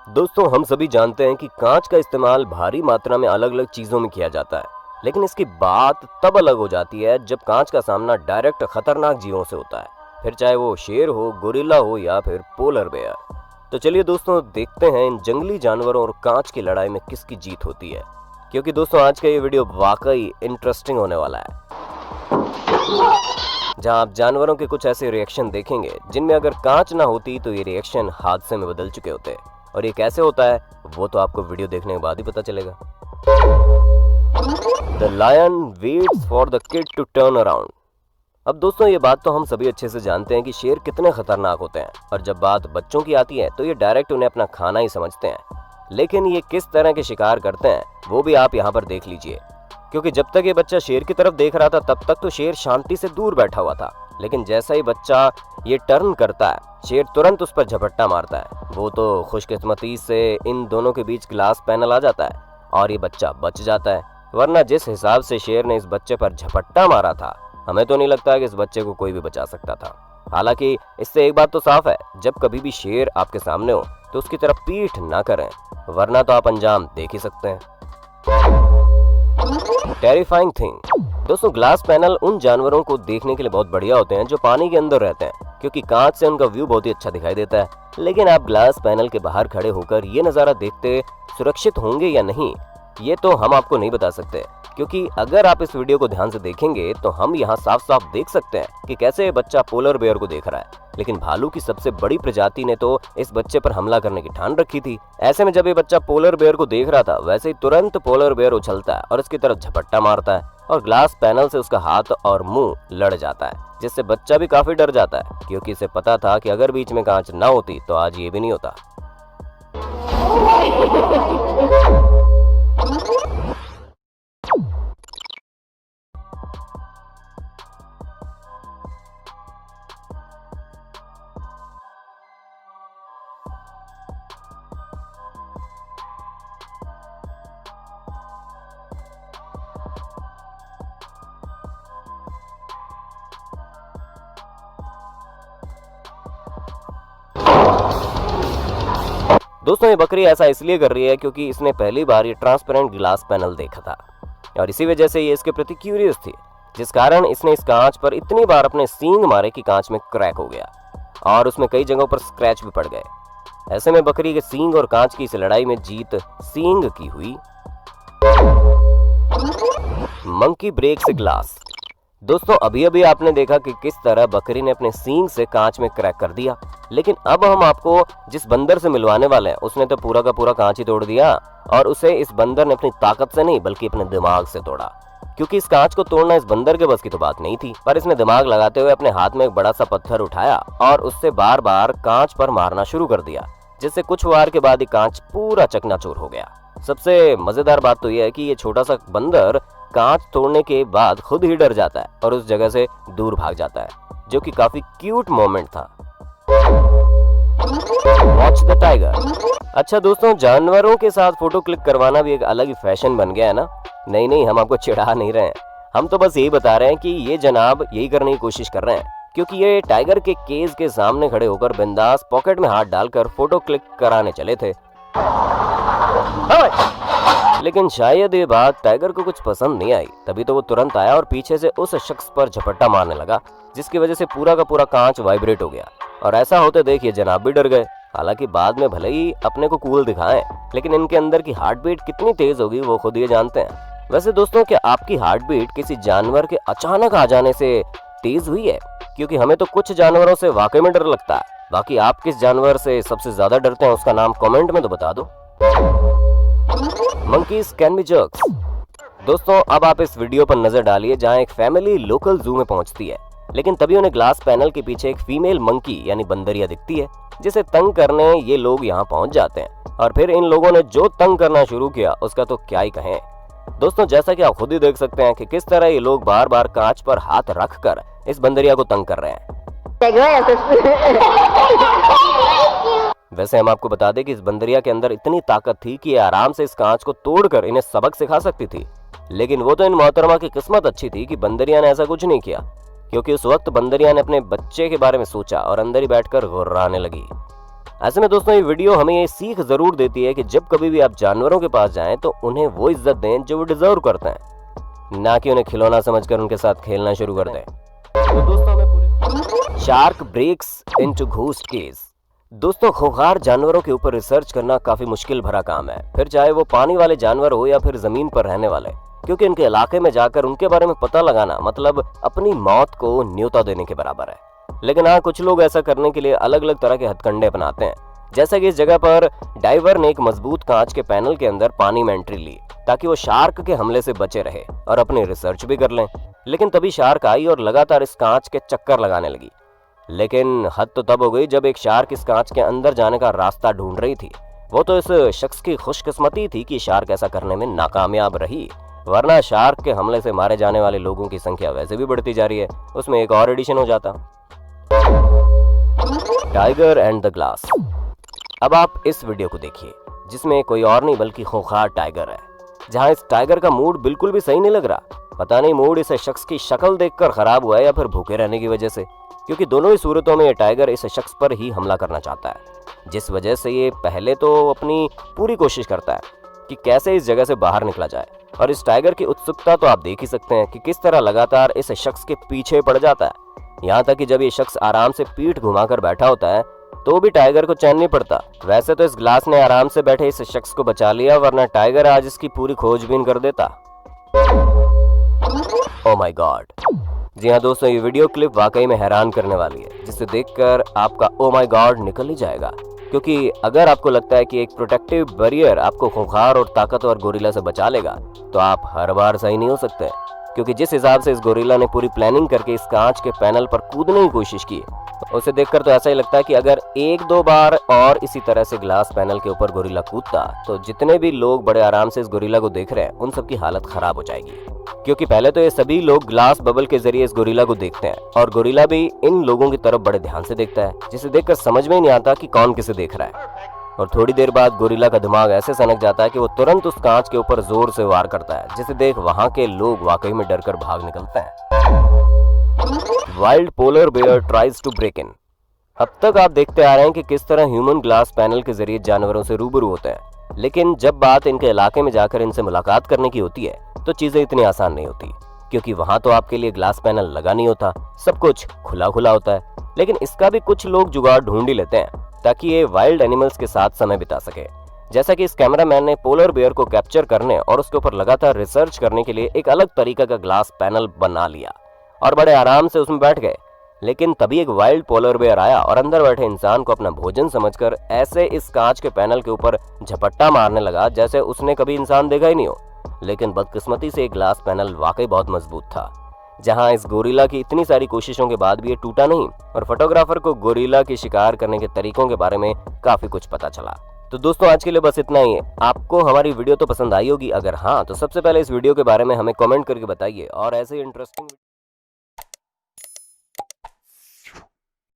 दोस्तों, हम सभी जानते हैं कि कांच का इस्तेमाल भारी मात्रा में अलग अलग चीजों में किया जाता है, लेकिन इसकी बात तब अलग हो जाती है जब कांच का सामना डायरेक्ट खतरनाक जीवों से होता है, फिर चाहे वो शेर हो, गोरिल्ला हो या फिर पोलर बेयर। तो चलिए दोस्तों, देखते हैं इन जंगली जानवरों और कांच की लड़ाई में किसकी जीत होती है, क्योंकि दोस्तों आज का ये वीडियो वाकई इंटरेस्टिंग होने वाला है, जहां आप जानवरों के कुछ ऐसे रिएक्शन देखेंगे जिनमें अगर कांच ना होती तो ये रिएक्शन हादसे में बदल चुके होते। और ये कैसे होता है वो तो आपको वीडियो देखने के बाद ही पता चलेगा। The lion waits for the kid to turn around. अब दोस्तों, ये बात तो हम सभी अच्छे से जानते हैं कि शेर कितने खतरनाक होते हैं, और जब बात बच्चों की आती है तो ये डायरेक्ट उन्हें अपना खाना ही समझते हैं। लेकिन ये किस तरह के शिकार करते हैं वो भी आप यहाँ पर देख लीजिए, क्योंकि जब तक ये बच्चा शेर की तरफ देख रहा था तब तक तो शेर शांति से दूर बैठा हुआ था, लेकिन जैसा ही बच्चा ये टर्न करता है शेर तुरंत उस पर झपट्टा मारता है। वो तो खुशकिस्मती से इन दोनों के बीच ग्लास पैनल आ जाता है और ये बच्चा बच जाता है, वरना जिस हिसाब से शेर ने इस बच्चे पर झपट्टा मारा था, हमें तो नहीं लगता कि इस बच्चे को कोई भी बचा सकता था। हालांकि इससे एक बात तो साफ है, जब कभी भी शेर आपके सामने हो तो उसकी तरफ पीठ ना करें, वरना तो आप अंजाम देख ही सकते हैं। Terrifying thing. दोस्तों, ग्लास पैनल उन जानवरों को देखने के लिए बहुत बढ़िया होते हैं जो पानी के अंदर रहते हैं, क्योंकि कांच से उनका व्यू बहुत ही अच्छा दिखाई देता है। लेकिन आप ग्लास पैनल के बाहर खड़े होकर ये नज़ारा देखते सुरक्षित होंगे या नहीं, ये तो हम आपको नहीं बता सकते, क्योंकि अगर आप इस वीडियो को ध्यान से देखेंगे तो हम यहाँ साफ साफ देख सकते हैं कि कैसे ये बच्चा पोलर बेयर को देख रहा है, लेकिन भालू की सबसे बड़ी प्रजाति ने तो इस बच्चे पर हमला करने की ठान रखी थी। ऐसे में जब ये बच्चा पोलर बेयर को देख रहा था, वैसे ही तुरंत पोलर बेयर उछलता है और इसकी तरफ झपट्टा मारता है, और ग्लास पैनल से उसका हाथ और मुंह लड़ जाता है, जिससे बच्चा भी काफी डर जाता है, क्योंकि इसे पता था कि अगर बीच में कांच ना होती तो आज ये भी नहीं होता। दोस्तों, ये बकरी ऐसा इसलिए कर रही है क्योंकि इसने पहली बार ये ट्रांसपेरेंट ग्लास पैनल देखा था, और इसी वजह से ये इसके प्रति क्यूरियस थी, जिस कारण इसने इस कांच पर इतनी बार अपने सींग मारे कि कांच में क्रैक हो गया और उसमें कई जगहों पर स्क्रैच भी पड़ गए। ऐसे में बकरी के सींग और कांच की इस लड़ाई में जीत सींग की हुई। Monkey breaks glass. दोस्तों, अभी अभी आपने देखा कि किस तरह बकरी ने अपने सींग से कांच में क्रैक कर दिया, लेकिन अब हम आपको जिस बंदर से मिलवाने वाले हैं उसने तो पूरा का पूरा कांच ही तोड़ दिया, और उसे इस बंदर ने अपनी ताकत से नहीं बल्कि अपने दिमाग से तोड़ा, क्योंकि इस कांच को तोड़ना इस बंदर के बस की तो बात नहीं थी, पर इसने दिमाग लगाते हुए अपने हाथ में एक बड़ा सा पत्थर उठाया और उससे बार बार कांच पर मारना शुरू कर दिया, जिससे कुछ वार के बाद ही कांच पूरा चकनाचूर हो गया। सबसे मजेदार बात तो यह है कि ये छोटा सा बंदर कांच तोड़ने के बाद खुद ही डर जाता है और उस जगह से दूर भाग जाता है, जो कि काफी क्यूट मोमेंट था। Watch the tiger. अच्छा दोस्तों, जानवरों के साथ फोटो क्लिक करवाना भी एक अलग ही फैशन बन गया है ना। नहीं, हम आपको चिढ़ा नहीं रहे हैं, हम तो बस यही बता रहे हैं कि ये जनाब यही करने की कोशिश कर रहे हैं, क्योंकि ये टाइगर के केज के सामने खड़े होकर बिंदास पॉकेट में हाथ डालकर फोटो क्लिक कराने चले थे। लेकिन शायद ये बात टाइगर को कुछ पसंद नहीं आई, तभी तो वो तुरंत आया और पीछे से उस शख्स पर झपट्टा मारने लगा, जिसकी वजह से पूरा का पूरा कांच वाइब्रेट हो गया, और ऐसा होते देख ये जनाब भी डर गए। हालांकि बाद में भले ही अपने को कूल दिखाएं, लेकिन इनके अंदर की हार्ट बीट कितनी तेज होगी वो खुद ये जानते हैं। वैसे दोस्तों, क्या आपकी हार्ट बीट किसी जानवर के अचानक आ जाने से तेज हुई है? क्योंकि हमें तो कुछ जानवरों से वाकई में डर लगता है। बाकी आप किस जानवर से सबसे ज्यादा डरते हैं उसका नाम कमेंट में तो बता दो। Monkeys can be jerks. दोस्तों, अब आप इस वीडियो पर नजर डालिए जहां एक फैमिली लोकल जू में पहुंचती है, लेकिन तभी उन्हें ग्लास पैनल के पीछे एक फीमेल मंकी यानी बंदरिया दिखती है, जिसे तंग करने ये लोग यहाँ पहुंच जाते हैं, और फिर इन लोगों ने जो तंग करना शुरू किया उसका तो क्या ही कहें। दोस्तों, जैसा कि आप खुद ही देख सकते हैं कि किस तरह ये लोग बार बार कांच पर हाथ रखकर इस बंदरिया को तंग कर रहे हैं। वैसे हम आपको बता दें कि इस बंदरिया के अंदर इतनी ताकत थी कि ये आराम से इस कांच को तोड़कर इन्हें सबक सिखा सकती थी, लेकिन वो तो इन मोहतरमा की किस्मत अच्छी थी कि बंदरिया ने ऐसा कुछ नहीं किया, क्योंकि उस वक्त बंदरिया ने अपने बच्चे के बारे में सोचा और अंदर ही बैठकर गुर्राने लगी। ऐसे में दोस्तों ये वीडियो हमें ये सीख जरूर देती है कि जब कभी भी आप जानवरों के पास जाएं तो उन्हें वो इज्जत दें जो वो डिजर्व करते हैं, ना कि उन्हें खिलौना समझकर उनके साथ खेलना शुरू कर दें। तो दोस्तों हमें shark breaks into ghost case. दोस्तों खूंखार जानवरों के ऊपर रिसर्च करना काफी मुश्किल भरा काम है, फिर चाहे वो पानी वाले जानवर हो या फिर जमीन पर रहने वाले, क्योंकि इनके इलाके में जाकर उनके बारे में पता लगाना मतलब अपनी मौत को न्योता देने के बराबर है। लेकिन हाँ, कुछ लोग ऐसा करने के लिए अलग अलग तरह के हथकंडे अपनाते हैं। जैसा कि इस जगह पर डाइवर ने एक मजबूत कांच के पैनल के अंदर पानी में एंट्री ली ताकि वो शार्क के हमले से बचे रहे और अपनी रिसर्च भी कर लें। लेकिन तभी शार्क आई और लगातार इस कांच के चक्कर लगाने लगी। लेकिन हद तो तब हो गई जब एक शार्क इस कांच के अंदर जाने का रास्ता ढूंढ रही थी। वो तो इस शख्स की खुशकिस्मती थी कि शार्क ऐसा करने में नाकामयाब रही, वरना शार्क के हमले से मारे जाने वाले लोगों की संख्या वैसे भी बढ़ती जा रही है, उसमें एक और एडिशन हो जाता। Tiger and the glass. अब आप इस वीडियो को देखिए जिसमें कोई और नहीं बल्कि खूंखार टाइगर है, जहां इस टाइगर का मूड बिल्कुल भी सही नहीं लग रहा। पता नहीं मूड इस शख्स की शक्ल देखकर खराब हुआ है या फिर भूखे रहने की वजह से, क्योंकि दोनों ही सूरतों में ये टाइगर इस शख्स पर ही हमला करना चाहता है, जिस वजह से ये पहले तो अपनी पूरी कोशिश करता है कि कैसे इस जगह से बाहर निकला जाए। और इस टाइगर की उत्सुकता तो आप देख ही सकते हैं कि किस तरह लगातार इस शख्स के पीछे पड़ जाता है, यहाँ तक कि जब ये शख्स आराम से पीठ घुमाकर बैठा होता है तो भी टाइगर को चैन नहीं पड़ता। वैसे तो इस ग्लास ने आराम से बैठे इस शख्स को बचा लिया, वरना टाइगर आज इसकी पूरी खोजबीन कर देता। Oh my God. जी हाँ दोस्तों, ये वीडियो क्लिप वाकई में हैरान करने वाली है, जिसे देखकर आपका ओह माय गॉड निकल ही जाएगा। क्योंकि अगर आपको लगता है कि एक प्रोटेक्टिव बैरियर आपको खूंखार और ताकतवर गोरिल्ला से बचा लेगा, तो आप हर बार सही नहीं हो सकते, क्योंकि जिस हिसाब से इस गोरिल्ला ने पूरी प्लानिंग करके इस कांच के पैनल पर कूदने की कोशिश की, उसे देखकर तो ऐसा ही लगता है कि अगर एक दो बार और इसी तरह से ग्लास पैनल के ऊपर गोरिल्ला कूदता तो जितने भी लोग बड़े आराम से इस गोरिल्ला को देख रहे हैं उन सबकी हालत खराब हो जाएगी। क्योंकि पहले तो ये सभी लोग ग्लास बबल के जरिए इस गोरिल्ला को देखते हैं और गोरिल्ला भी इन लोगों की तरफ बड़े ध्यान से देखता है, जिसे देखकर समझ में ही नहीं आता कि कौन किसे देख रहा है। और थोड़ी देर बाद गोरिल्ला का दिमाग ऐसे सनक जाता है कि वो तुरंत उस कांच के ऊपर जोर से वार करता है, जिसे देख वहां के लोग वाकई में डरकर भाग निकलते हैं। Wild polar bear tries to break in. अब तक आप देखते आ रहे हैं कि किस तरह ह्यूमन ग्लास पैनल के जरिए जानवरों से रूबरू होते हैं, लेकिन जब बात इनके इलाके में जाकर इनसे मुलाकात करने की होती है तो चीजें इतनी आसान नहीं होती, क्योंकि वहां तो आपके लिए ग्लास पैनल लगा नहीं होता, सब कुछ खुला खुला होता है। लेकिन इसका भी कुछ लोग जुगाड़ ढूंढ ही लेते हैं ताकि ये वाइल्ड एनिमल्स के साथ समय बिता सके। जैसा कि इस कैमरामैन ने पोलर बेयर को कैप्चर करने और उसके ऊपर लगातार रिसर्च करने के लिए एक अलग तरीका का ग्लास पैनल बना लिया और बड़े आराम से उसमें बैठ गए। लेकिन तभी एक वाइल्ड पोलर बेयर आया और अंदर बैठे इंसान को अपना भोजन समझकर ऐसे इस कांच के पैनल के ऊपर झपट्टा मारने लगा जैसे उसने कभी इंसान देखा ही नहीं हो। लेकिन बदकिस्मती से एक ग्लास पैनल वाकई बहुत मजबूत था, जहां इस गोरिल्ला की इतनी सारी कोशिशों के बाद भी ये टूटा नहीं और फोटोग्राफर को गोरिल्ला की शिकार करने के तरीकों के बारे में काफी कुछ पता चला। तो दोस्तों आज के लिए बस इतना ही है। आपको हमारी वीडियो तो पसंद आई होगी, अगर हाँ तो सबसे पहले इस वीडियो के बारे में हमें कमेंट करके बताइए और ऐसे इंटरेस्टिंग